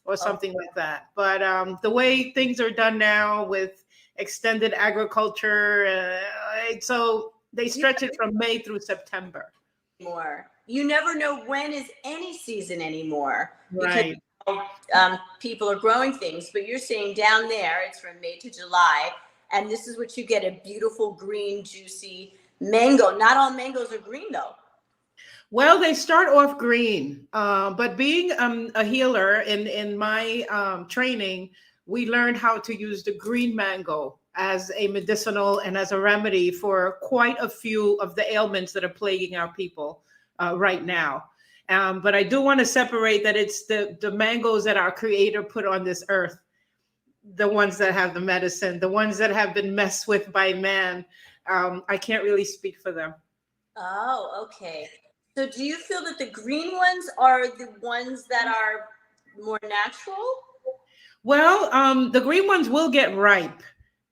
or something like that. But the way things are done now with extended agriculture, so they stretch it from May through September. More. You never know when is any season anymore, Right. because people are growing things. But you're saying down there it's from May to July, and this is what you get: a beautiful green, juicy mango. Not all mangoes are green though. Well, they start off green, but being a healer in my training, we learned how to use the green mango as a medicinal and as a remedy for quite a few of the ailments that are plaguing our people right now. But I do want to separate that it's the mangoes that our Creator put on this earth, the ones that have the medicine, the ones that have been messed with by man. I can't really speak for them. Oh, okay. So do you feel that the green ones are the ones that are more natural? Well, the green ones will get ripe.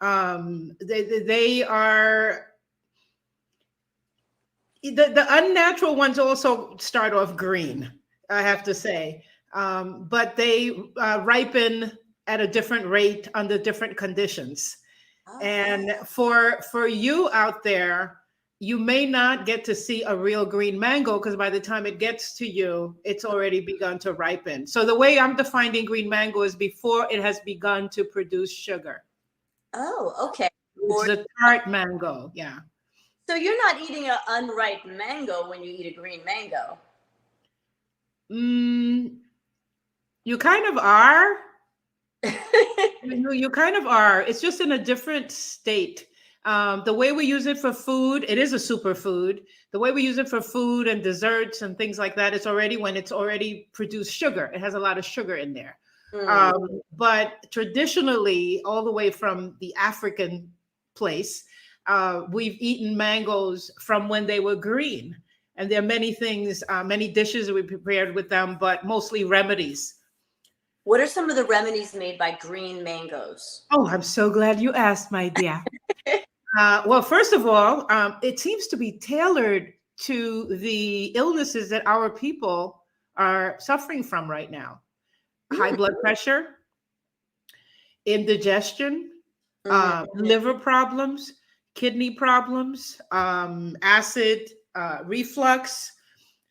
They are the unnatural ones also start off green, I have to say, but they ripen at a different rate under different conditions. And for you out there, you may not get to see a real green mango because by the time it gets to you, it's already begun to ripen. So the way I'm defining green mango is before it has begun to produce sugar. Oh, okay. It's a tart mango, yeah. So you're not eating an unripe mango when you eat a green mango. You kind of are. You kind of are. It's just in a different state. The way we use it for food, it is a superfood. The way we use it for food and desserts and things like that, it's already when it's already produced sugar. It has a lot of sugar in there. But traditionally, all the way from the African place, we've eaten mangoes from when they were green. And there are many things, many dishes that we prepared with them, but mostly remedies. What are some of the remedies made by green mangoes? Oh, I'm so glad you asked, my dear. Well, first of all, it seems to be tailored to the illnesses that our people are suffering from right now. High blood pressure, indigestion, liver problems, kidney problems, acid reflux,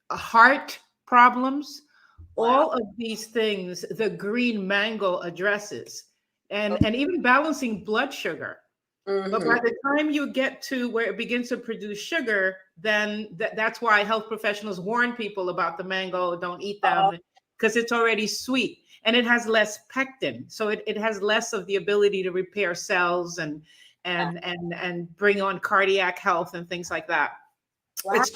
heart problems. All of these things the green mango addresses, and even balancing blood sugar. But by the time you get to where it begins to produce sugar, then that's why health professionals warn people about the mango. Don't eat them because it's already sweet and it has less pectin. So it has less of the ability to repair cells and bring on cardiac health and things like that. Wow. It's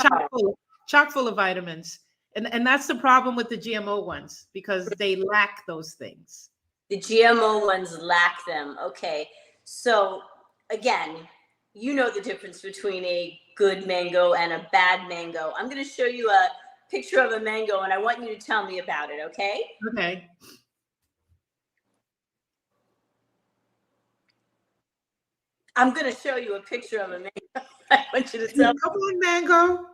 chock full of vitamins. And that's the problem with the GMO ones because they lack those things. The GMO ones lack them. Okay. So again, you know the difference between a good mango and a bad mango. I'm going to show you a picture of a mango and I want you to tell me about it, okay? Okay. I'm going to show you a picture of a mango. I want you to tell me. Come on, mango.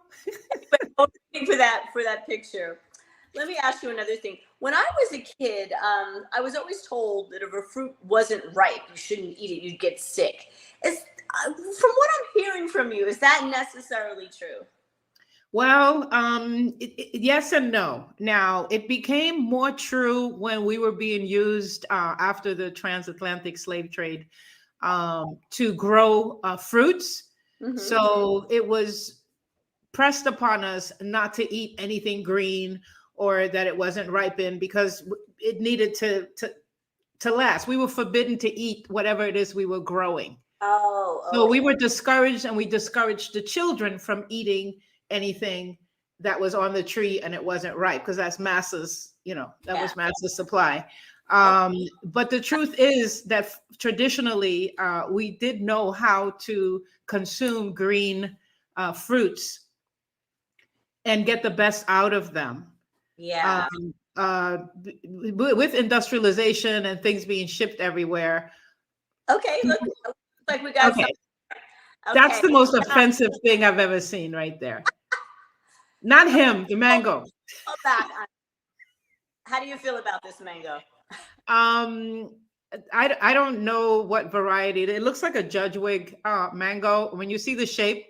for that picture. Let me ask you another thing. When I was a kid, I was always told that if a fruit wasn't ripe, you shouldn't eat it, you'd get sick. From what I'm hearing from you, is that necessarily true? Well, yes and no. Now, it became more true when we were being used after the transatlantic slave trade to grow fruits. So it was pressed upon us not to eat anything green or that it wasn't ripened because it needed to last. We were forbidden to eat whatever it is we were growing. Oh, okay. So we were discouraged, and we discouraged the children from eating anything that was on the tree and it wasn't ripe because that's masses, was masses supply. But the truth is that traditionally we did know how to consume green fruits and get the best out of them. Yeah. With industrialization and things being shipped everywhere. Okay, look like we got. Okay. That's the most offensive thing I've ever seen right there. Not him, the mango. Hold back. How do you feel about this mango? Um, I don't know what variety. It looks like a Judge Wig mango. When you see the shape,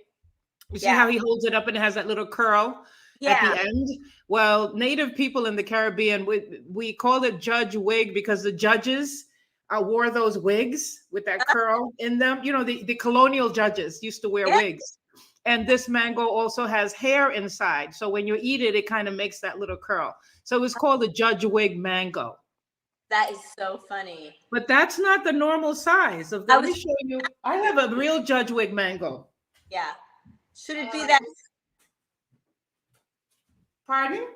you see Yeah. how he holds it up and it has that little curl at the Yeah. end? Well, native people in the Caribbean, we call it Judge Wig because the judges wore those wigs with that curl in them. You know, the colonial judges used to wear Yeah. wigs. And this mango also has hair inside. So when you eat it, it kind of makes that little curl. So it's called the Judge Wig mango. That is so funny. But that's not the normal size of the, I let me was, show you. I have a real Judge Wig mango. yeah. Should it be that? Pardon?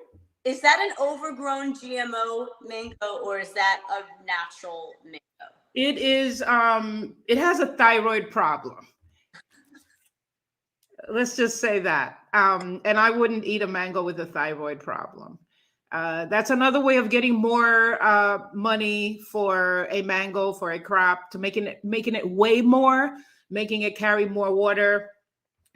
Is that an overgrown GMO mango or is that a natural mango? It is it has a thyroid problem. Let's just say that. And I wouldn't eat a mango with a thyroid problem. That's another way of getting more money for a mango, for a crop, to making it weigh more, making it carry more water,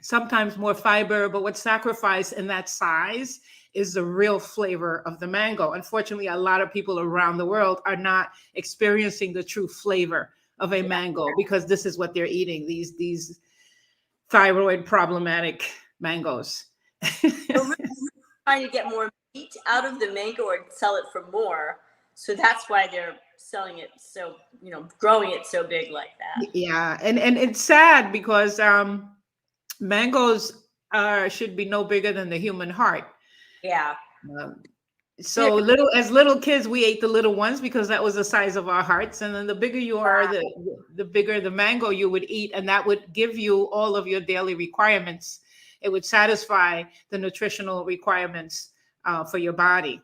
sometimes more fiber. But what's sacrificed in that size is the real flavor of the mango. Unfortunately, a lot of people around the world are not experiencing the true flavor of a mango because this is what they're eating, these thyroid problematic mangoes. We're really trying to get more meat out of the mango or sell it for more. So that's why they're selling it so, growing it so big like that. Yeah, and it's sad because mangoes should be no bigger than the human heart. Yeah. Um, so little kids, we ate the little ones because that was the size of our hearts. And then the bigger you are, the bigger the mango you would eat, and that would give you all of your daily requirements. It would satisfy the nutritional requirements for your body.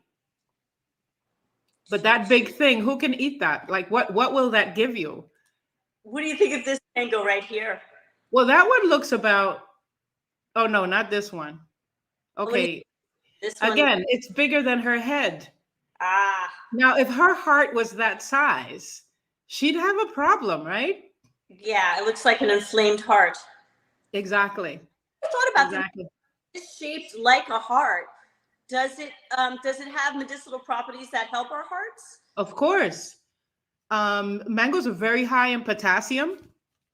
But that big thing, who can eat that? Like, what will that give you? What do you think of this mango right here? Well, that one looks about. Oh no, not this one. Okay, This one. again, it's bigger than her head. Ah. Now, if her heart was that size, she'd have a problem, right? Yeah, it looks like an inflamed heart. Exactly. I thought about Exactly. this shaped like a heart. Does it have medicinal properties that help our hearts? Of course. Mangoes are very high in potassium,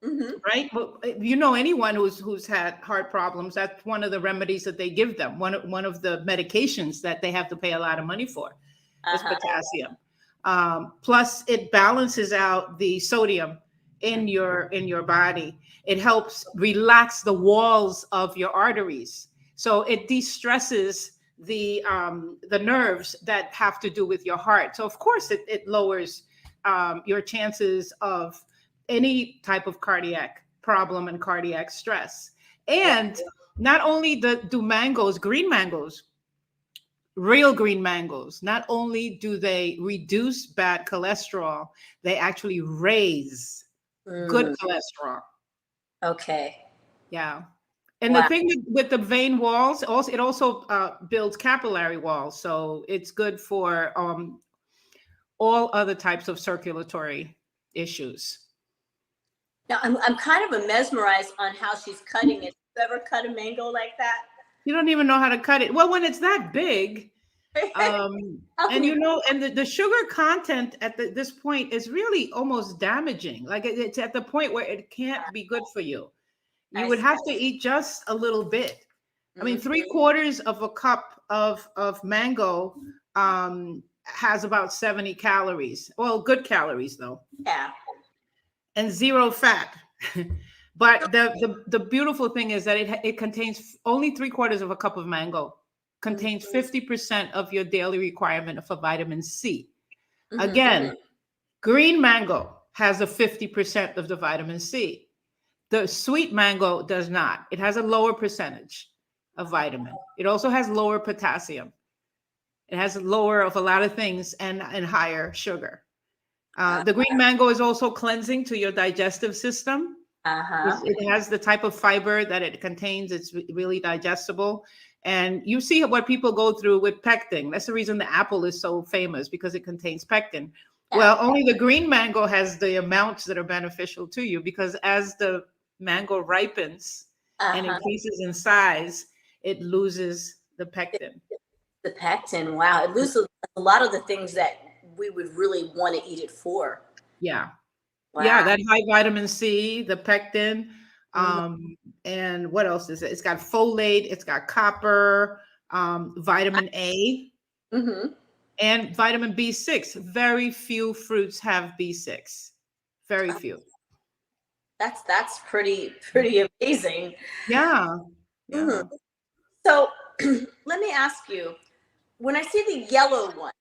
Mm-hmm. right? But you know, anyone who's had heart problems, that's one of the remedies that they give them. One of the medications that they have to pay a lot of money for is potassium. Plus, it balances out the sodium in your body. It helps relax the walls of your arteries, so it de-stresses the nerves that have to do with your heart. So of course, it lowers your chances of any type of cardiac problem and cardiac stress. And not only do mangoes, green mangoes, real green mangoes, not only do they reduce bad cholesterol, they actually raise good cholesterol. Okay. Yeah. And the Wow. thing with the vein walls, it also builds capillary walls. So it's good for all other types of circulatory issues. Now I'm kind of mesmerized on how she's cutting it. You ever cut a mango like that? You don't even know how to cut it. Well, when it's that big, and the sugar content at this point is really almost damaging. Like it's at the point where it can't be good for you. You would have to eat just a little bit. I mean, 3/4 of a cup of mango has about 70 calories. Well, good calories though. Yeah. And zero fat. But the beautiful thing is that it contains only 3/4 of a cup of mango contains 50% of your daily requirement for vitamin C. Again, green mango has a 50% of the vitamin C. The sweet mango does not. It has a lower percentage of vitamin. It also has lower potassium. It has lower of a lot of things and higher sugar. The green mango is also cleansing to your digestive system. It has the type of fiber that it contains. It's really digestible. And you see what people go through with pectin. That's the reason the apple is so famous, because it contains pectin. Well, only the green mango has the amounts that are beneficial to you, because as the mango ripens and increases in size, it loses the pectin. The pectin, wow, it loses a lot of the things that we would really want to eat it for. Yeah. Yeah, Wow. that high vitamin C, the pectin, Mhm. and what else is it? It's got folate, it's got copper, vitamin A, Mhm. and vitamin B6. Very few fruits have B6. Very few. That's pretty amazing. Yeah. Mhm. Yeah. So let me ask you, when I see the yellow one,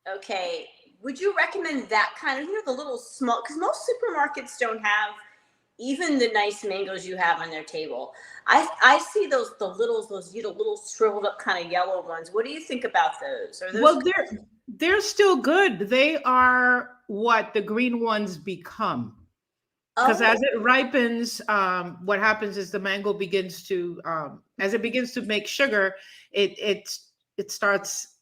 okay, would you recommend that kind of, the little small, because most supermarkets don't have even the nice mangoes you have on their table. I see those little shriveled up kind of yellow ones. What do you think about those? Are those Well, they're still good. They are what the green ones become. Because oh as it ripens, what happens is the mango begins to, as it begins to make sugar, it starts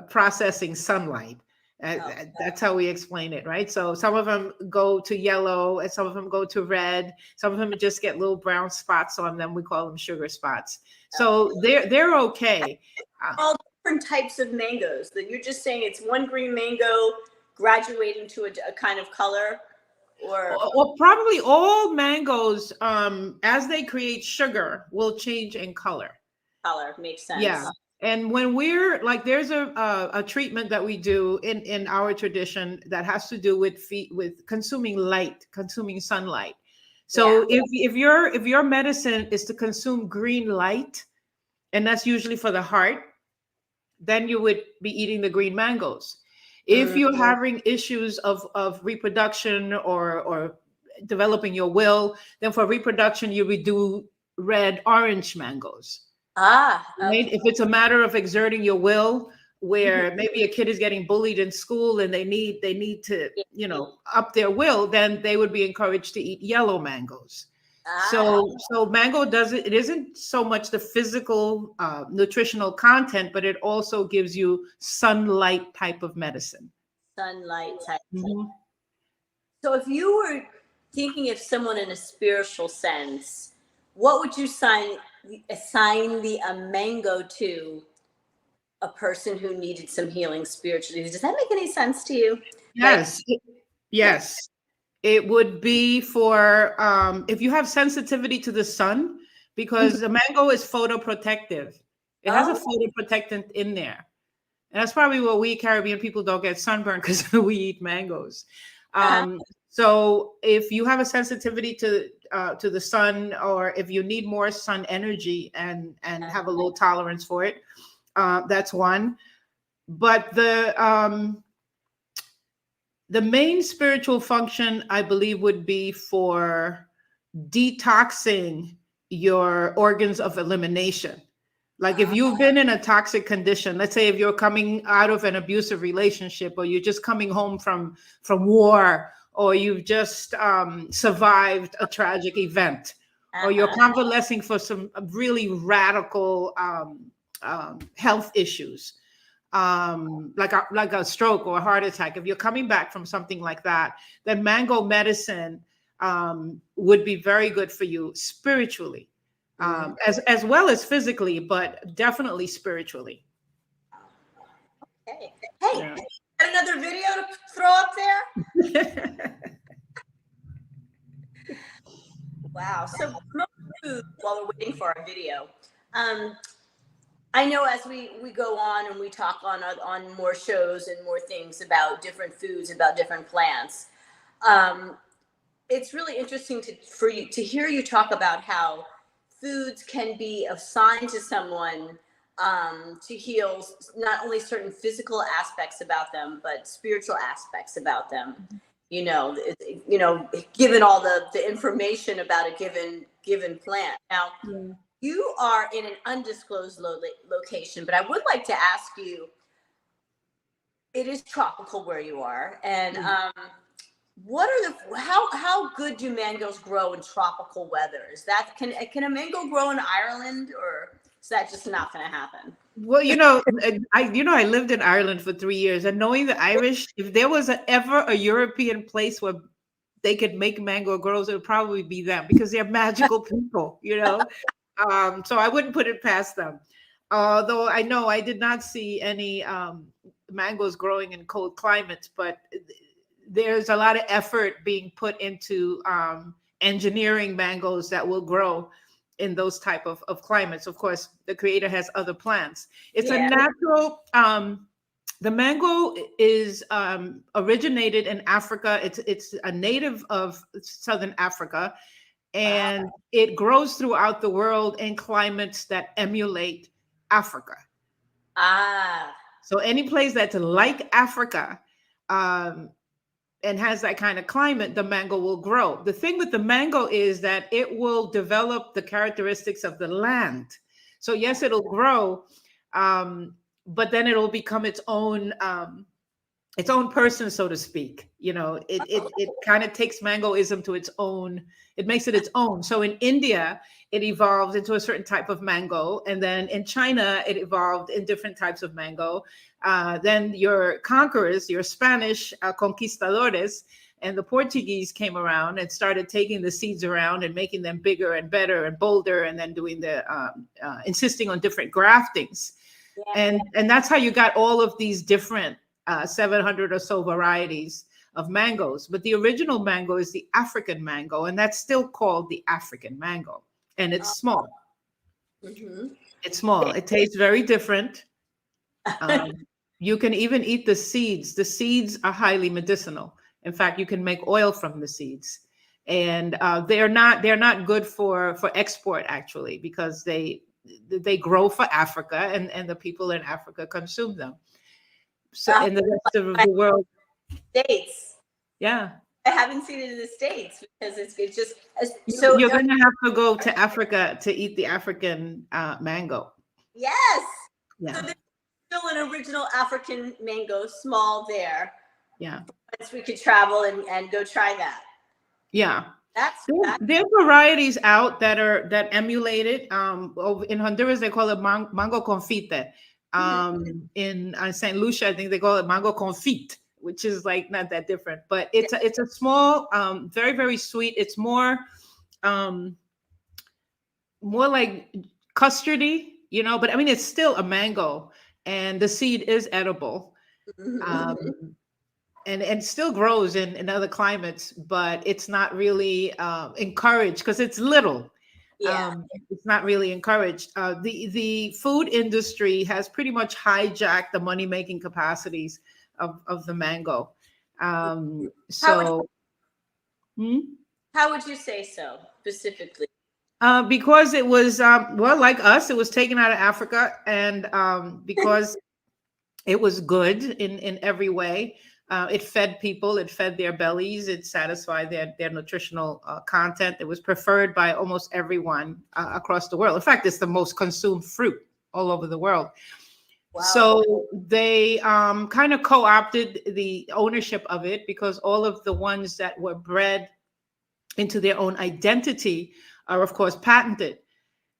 processing sunlight. oh That's how we explain it, right? So some of them go to yellow, and some of them go to red. Some of them just get little brown spots on them. We call them sugar spots. okay. So they're okay. Uh, All different types of mangoes. That you're just saying it's one green mango graduating to a kind of color or Well, probably all mangoes, as they create sugar, will change in color. color makes Yeah. sense. And when we're like, there's a treatment that we do in our tradition that has to do with with consuming light, consuming sunlight. Yeah. So if your medicine is to consume green light, and that's usually for the heart, then you would be eating the green mangoes. If you're Mhm. having issues of reproduction or developing your will, then for reproduction you would do red orange mangoes. Ah, Right? okay. If it's a matter of exerting your will, Mhm. where maybe a kid is getting bullied in school and they need to, up their will, then they would be encouraged to eat yellow mangoes. Ah, So mango doesn't, it isn't so much the physical nutritional content, but it also gives you sunlight type of medicine. sunlight type. Mhm. So if you were thinking of someone in a spiritual sense, what would you assign the a mango to a person who needed some healing spiritually? Does that make any sense to you? Like, Yes. yeah. Yes. It would be for if you have sensitivity to the sun, Mhm. because the mango is photoprotective. It has a Oh, photoprotectant in there. And that's probably what we Caribbean people don't get sunburned because we eat mangoes. uh-huh. So if you have a sensitivity to the sun, or if you need more sun energy and have a low tolerance for it, that's one. But the main spiritual function, I believe, would be for detoxing your organs of elimination. Like if Ah, you've been in a toxic condition, let's say if you're coming out of an abusive relationship, or you're just coming home from war, or you've just survived a tragic event, or you're uh-huh. convalescing for some really radical health issues, like a stroke or a heart attack. If you're coming back from something like that, then mango medicine would be very good for you spiritually, Mhm. as well as physically, but definitely spiritually. Hey, hey, Yeah. got another video to throw up there? Wow. So promote food while we're waiting for our video. Um, I know as we go on and we talk on more shows and more things about different foods, about different plants. Um, it's really interesting for you to hear you talk about how foods can be of sign to someone to heal not only certain physical aspects about them but spiritual aspects about them. Given all the information about a given plant. Now, Yeah. you are in an undisclosed location, but I would like to ask you. It is tropical where you are, and what are the how good do mangoes grow in tropical weather? Is that can a mango grow in Ireland, or is that just not going to happen? Well, I lived in Ireland for 3 years, and knowing the Irish, if there was ever a European place where they could make mango grows, it would probably be them, because they're magical people. So I wouldn't put it past them. Although I know I did not see any mangoes growing in cold climates, but there's a lot of effort being put into engineering mangoes that will grow in those type of climates. Of course, the creator has other plants. It's a Yeah. natural. The mango is originated in Africa. It's a native of southern Africa, Wow. and it grows throughout the world in climates that emulate Africa. Ah. So any place that's like Africa, um, and has that kind of climate, the mango will grow. The thing with the mango is that it will develop the characteristics of the land. So yes, it'll grow, but then it'll become its own person, so to speak. You know, it kind of takes mangoism to its own. It makes it its own. So in India, it evolved into a certain type of mango, and then in China, it evolved in different types of mango. Then your conquerors, your Spanish conquistadores, and the Portuguese came around and started taking the seeds around and making them bigger and better and bolder, and then doing the insisting on different graftings, Yeah. and that's how you got all of these different 700 or so varieties of mangoes. But the original mango is the African mango, and that's still called the African mango. And it's small. Mm-hmm. It's small. It tastes very different. Um, you can even eat the seeds. The seeds are highly medicinal. In fact, you can make oil from the seeds, and they're not good for export actually, because they grow for Africa, and the people in Africa consume them. So Uh, in the rest of the world, States. yeah, I haven't seen it in the States because it's just so. you're going to have to go to Africa to eat the African mango. Yes. So Yeah, there's still an original African mango, small there. yeah, Once we could travel and go try that. yeah. That's that. There are varieties out that emulate it. In Honduras, they call it mango confite. In Saint Lucia, I think they call it mango confit, which is like not that different. But it's a small, very very sweet. It's um, more like custardy, you know. But I mean, it's still a mango, and the seed is edible. Um, and still grows in other climates, but it's not really encouraged because it's little. Yeah. It's not really encouraged. The food industry has pretty much hijacked the money making capacities of the mango. How would So, hmm? how would you say so specifically? Because it was well, like us, it was taken out of Africa, and because it was good in every way. It fed people, it fed their bellies, it satisfied their nutritional content. It was preferred by almost everyone across the world. In fact, it's the most consumed fruit all over the world. Wow. So they kind of co-opted the ownership of it, because all of the ones that were bred into their own identity are, of course, patented.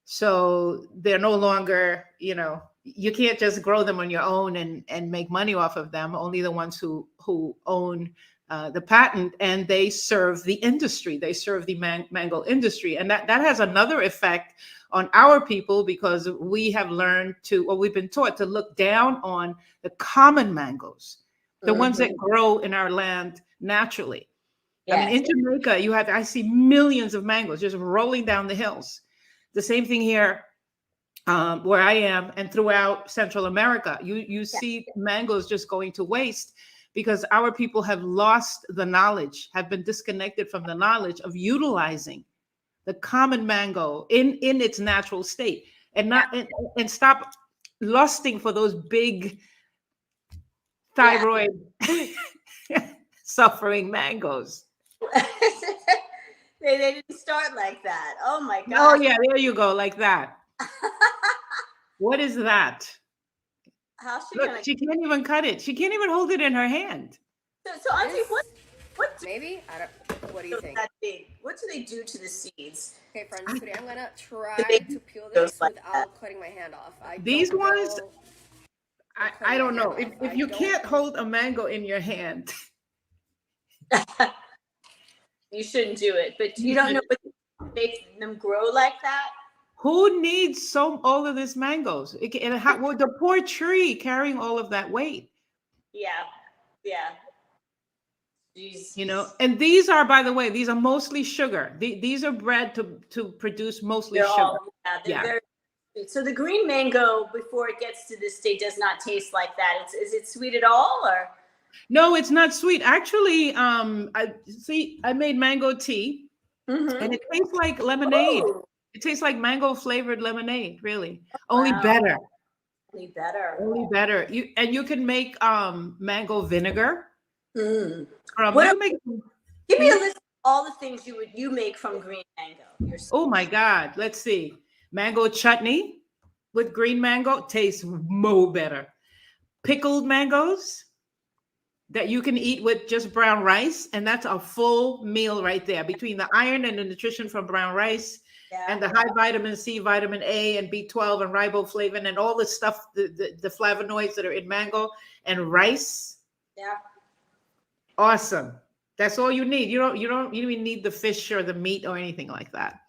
So they're no longer, you can't just grow them on your own and make money off of them. Only the ones who own the patent, and they serve the industry. They serve the mango industry, and that has another effect on our people, because we have learned to, or we've been taught to look down on the common mangoes, the ones that grow in our land naturally. I mean, Yes. in Jamaica, I see millions of mangoes just rolling down the hills. The same thing here, where I am, and throughout Central America. You see mangoes just going to waste, because our people have lost the knowledge, have been disconnected from the knowledge of utilizing the common mango in its natural state, and not and stop lusting for those big Yeah. thyroid suffering mangoes. They didn't start like that. Oh my Oh gosh. yeah, there you go, like that. What is that? How's she Look, gonna? she can't even cut it. She can't even hold it in her hand. So Auntie, what do Maybe? I don't. What do you those think? that big? What do they do to the seeds? Okay, friends, today I'm gonna Do try they to peel those this like that? without cutting my hand off. I These don't ones, know. I Cutting my don't know. hand If off. if I you don't. can't hold a mango in your hand, You shouldn't do it, but you don't know what makes them grow like that. Who needs all of this mangoes? Well, the poor tree carrying all of that weight. Yeah. Yeah. Jeez. And these are, by the way, these are mostly sugar. These are bred to produce mostly They're sugar. all, yeah, they're Yeah. very sweet. So the green mango, before it gets to this state, does not taste like that. Is it sweet at all, or? No, it's not sweet. Actually, I made mango tea, and it tastes like lemonade. Ooh, It tastes like mango flavored lemonade, really. Only wow. better. Only better. Only better. You can make mango vinegar. Mm. You What? can make. Give me a list of all the things you make from green mango. Oh my God! Let's see. Mango chutney with green mango tastes mo better. Pickled mangoes that you can eat with just brown rice, and that's a full meal right there. Between the iron and the nutrition from brown rice, and the high vitamin C, vitamin A, and B12, and riboflavin, and all the stuff, the flavonoids that are in mango and rice. Yeah. Awesome. That's all you need. You don't even need the fish or the meat or anything like that.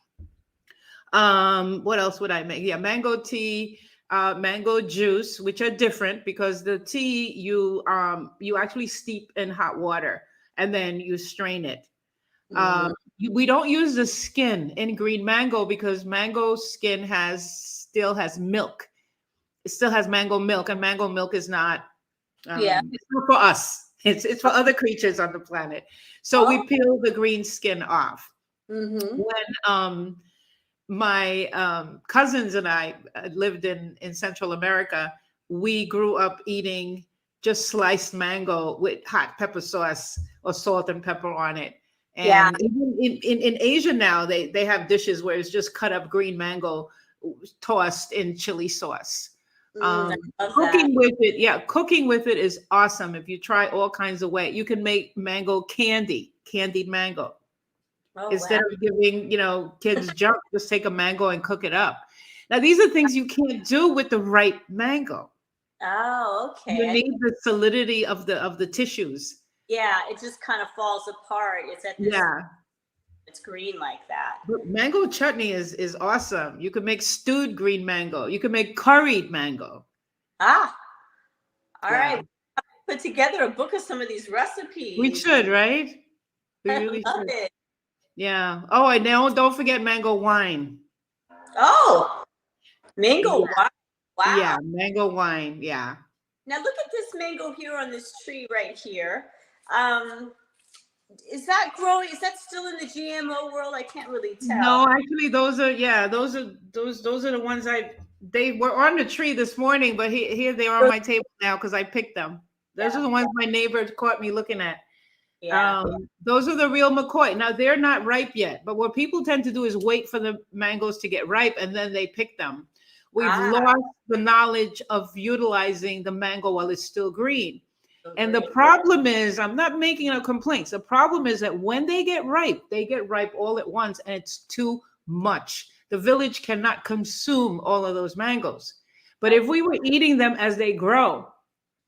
What else would I make? Yeah, mango tea, mango juice, which are different because the tea you actually steep in hot water and then you strain it. We don't use the skin in green mango because mango skin still has milk. It still has mango milk, and mango milk is not. It's not for us. It's for other creatures on the planet. So we peel the green skin off. When my cousins and I lived in Central America, we grew up eating just sliced mango with hot pepper sauce or salt and pepper on it. And even in Asia now, they have dishes where it's just cut up green mango tossed in chili sauce. Cooking with it is awesome. If you try all kinds of ways, you can make mango candied mango. Instead of giving kids junk, just take a mango and cook it up. Now these are things you can't do with the right mango. Oh, okay. You need the solidity of the tissues. Yeah, it just kind of falls apart. It's at this. Yeah. It's green like that. But mango chutney is awesome. You can make stewed green mango. You can make curried mango. All right. Put together a book of some of these recipes. We should, right? We really love should. it. Yeah. Oh, and now don't forget mango wine. Oh, mango wine. Wow. Yeah, mango wine. Yeah. Now look at this mango here on this tree right here. Is that growing? Is that still in the GMO world? I can't really tell. No, actually, those are the ones they were on the tree this morning, but here they are on my table now because I picked them. Those are the ones my neighbor caught me looking at. Yeah. Those are the real McCoy. Now they're not ripe yet, but what people tend to do is wait for the mangoes to get ripe and then they pick them. We've lost the knowledge of utilizing the mango while it's still green. And the problem is, I'm not making no complaints. The problem is that when they get ripe all at once, and it's too much. The village cannot consume all of those mangoes. But if we were eating them as they grow,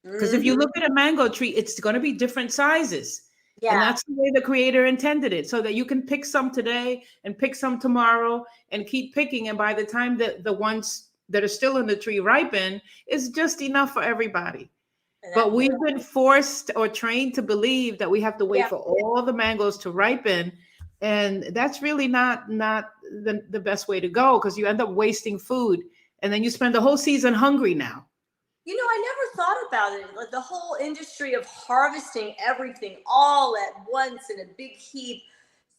because if you look at a mango tree, it's going to be different sizes. Yeah. And that's the way the creator intended it, so that you can pick some today and pick some tomorrow and keep picking. And by the time that the ones that are still in the tree ripen, it's just enough for everybody. But we've been forced or trained to believe that we have to wait for all the mangoes to ripen. And that's really not the best way to go, because you end up wasting food. And then you spend the whole season hungry now. You know, I never thought about it. Like the whole industry of harvesting everything all at once in a big heap,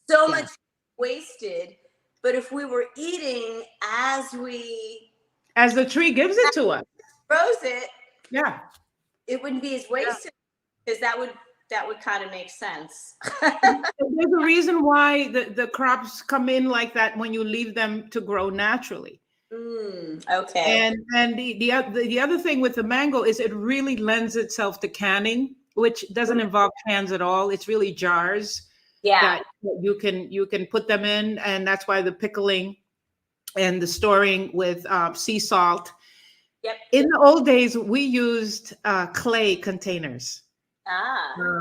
so much wasted. But if we were eating as the tree gives it to us, grows it, it wouldn't be as wasted, because that would kind of make sense. There's a reason why the crops come in like that when you leave them to grow naturally. Okay. And the other thing with the mango is it really lends itself to canning, which doesn't involve cans at all. It's really jars that you can put them in, and that's why the pickling and the storing with sea salt. Yep. In the old days, we used clay containers.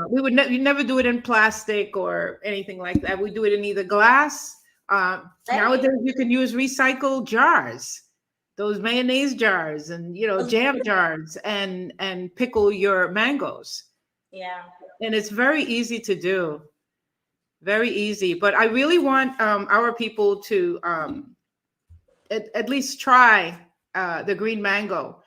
We would never do it in plastic or anything like that. We do it in either glass Nowadays, you can use recycled jars, those mayonnaise jars, and jam jars, and pickle your mangoes. Yeah. And it's very easy to do, very easy. But I really want our people to at least try the green mango.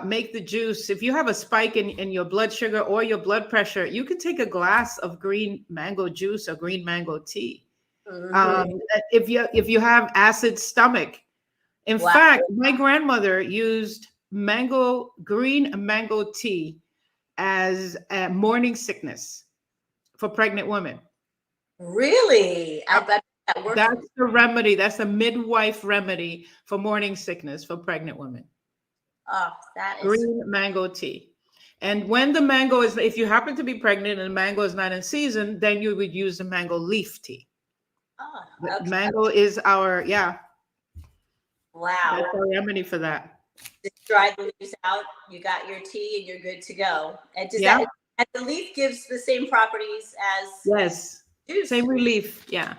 Make the juice. If you have a spike in your blood sugar or your blood pressure, you can take a glass of green mango juice or green mango tea. Mhm. If you have acid stomach, in Wow. fact, my grandmother used green mango tea as a morning sickness for pregnant women. Really? I bet that works. That's the remedy. That's a midwife remedy for morning sickness for pregnant women. Oh, that is Green mango tea. And when the mango is, if you happen to be pregnant and the mango is not in season, then you would use the mango leaf tea. oh, The okay. mango is our, Wow. that's our remedy for that. Just dry the leaves out, you got your tea and you're good to go. And does Yeah. and the leaf gives the same properties as Yes. juice. Same relief. Yeah.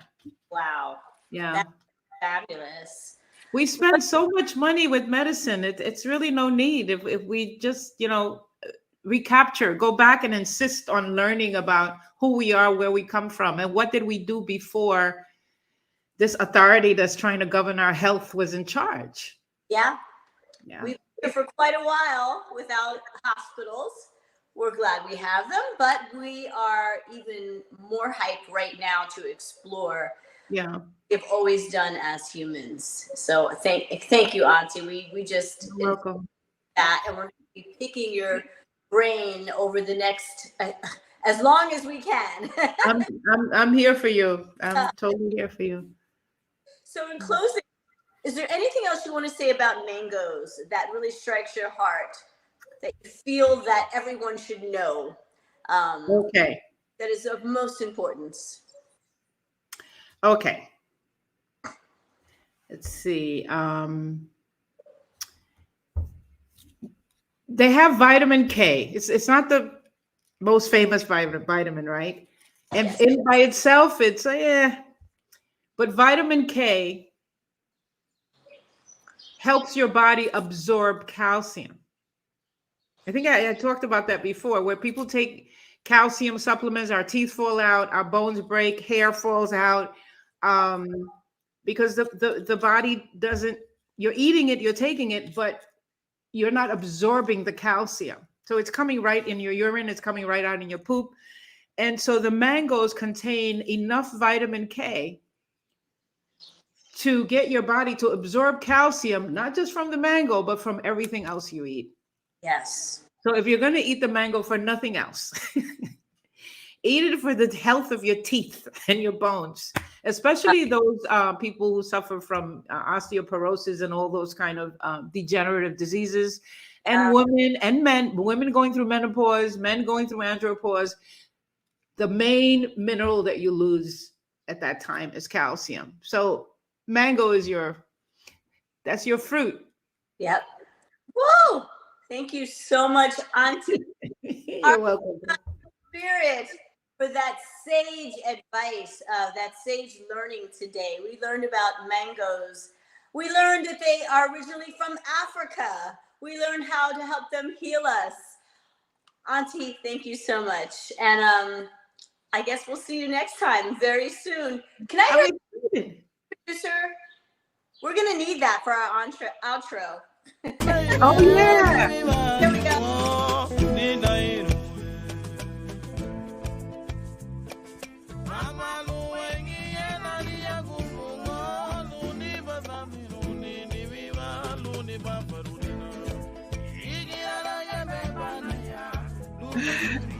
Wow. Yeah. That's fabulous. We spend so much money with medicine. It's really no need if we just, recapture, go back and insist on learning about who we are, where we come from, and what did we do before this authority that's trying to govern our health was in charge. Yeah. Yeah. We've been here for quite a while without hospitals. We're glad we have them, but we are even more hyped right now to explore. Yeah. We've always done as humans. So thank you, Auntie. We just You're welcome. that, and we're going to be picking your brain over the next as long as we can. I'm here for you. I'm totally here for you. So in closing, is there anything else you want to say about mangoes that really strikes your heart, that you feel that everyone should know? Okay. That is of most importance. Okay. Let's see. They have vitamin K. It's not the most famous vitamin, right? And by itself, it's but vitamin K helps your body absorb calcium. I think I talked about that before, where people take calcium supplements, our teeth fall out, our bones break, hair falls out, because the body doesn't, you're eating it, you're taking it, but you're not absorbing the calcium. So it's coming right in your urine, it's coming right out in your poop. And so the mangoes contain enough vitamin K to get your body to absorb calcium, not just from the mango, but from everything else you eat. Yes. So if you're going to eat the mango for nothing else, eat it for the health of your teeth and your bones, especially those people who suffer from osteoporosis and all those kind of degenerative diseases, and women and men, women going through menopause, men going through andropause. The main mineral that you lose at that time is calcium. So mango is that's your fruit. Yep. Whoa! Thank you so much, Auntie. You're welcome. Spirit, for that sage advice, that sage learning today. We learned about mangoes. We learned that they are originally from Africa. We learned how to help them heal us. Auntie, thank you so much. And I guess we'll see you next time very soon. Can I hear, producer? We're going to need that for our outro. Oh, yeah. Here we go. Bye.